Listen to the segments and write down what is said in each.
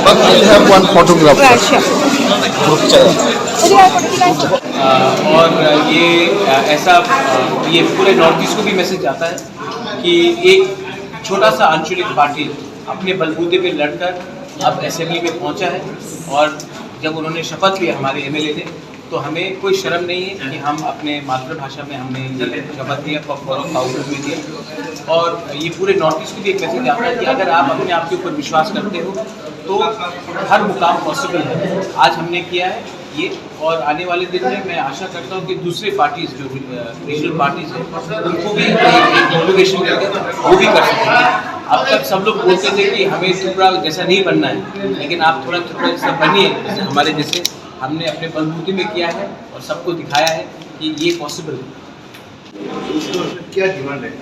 but we'll have one photograph. Right, sure. और ये ऐसा ये पूरे नॉर्थ ईस्ट को भी मैसेज जाता है कि एक छोटा सा आंचलिक पार्टी अपने बलबूते पे लड़कर अब असेंबली में पहुंचा है। और जब उन्होंने शपथ ली हमारे एमएलए ने, तो हमें कोई शर्म नहीं है कि हम अपने मातृभाषा में हमने शपथ लिया, काउंटर में दिया। और ये पूरे नॉर्थ ईस्ट को भी एक मैसेज आता है कि अगर आप अपने आप के ऊपर विश्वास करते हो तो हर मुकाम पॉसिबल है। आज हमने किया है ये, और आने वाले दिन में मैं आशा करता हूँ कि दूसरे पार्टीज जो रीजनल पार्टीज हैं उनको भी मोटिवेशन मिलेगा, वो भी कर सकेंगे। अब तक सब लोग बोलते थे कि हमें त्रिपुरा जैसा नहीं बनना है, लेकिन आप थोड़ा त्रिपुरा जैसा बनिए, जैसे हमारे जैसे हमने अपने बलबूते में किया है और सबको दिखाया है कि ये पॉसिबल है। क्या डिमांड है?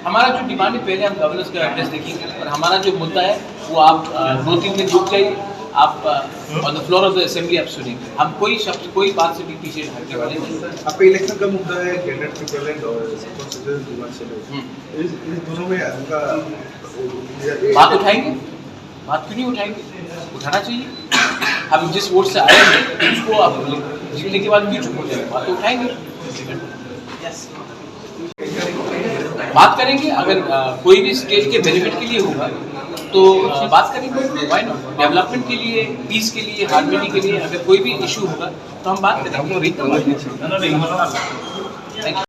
हमारा जो डिमांड है, पहले हम गवर्नर्स का एड्रेस देखेंगे, और हमारा जो मुद्दा है वो आप 2-3 दिन रुक जाइए, आप on the floor of the assembly आप सुनेंगे। हम कोई शब्द कोई बात से भी पीछे हटने वाले नहीं। आपका इलेक्शन का मुद्दा है कैंडिडेट प्रोपेलेंट और इस दोनों में आपका बात उठाएंगे, बात क्यों नहीं उठाएंगे, उठाना चाहिए। हम जिस वोट से आए हैं उसको आप जीतने के बाद क्यों चुप हो जाएंगे, बात तो उठाएंगे, बात करेंगे। अगर कोई भी स्टेट के बेनिफिट के लिए होगा तो बात करेंगे, व्हाई नॉट। डेवलपमेंट के लिए, पीस के लिए, हार्मनी के लिए अगर कोई भी इशू होगा तो हम बात करेंगे। Thank you.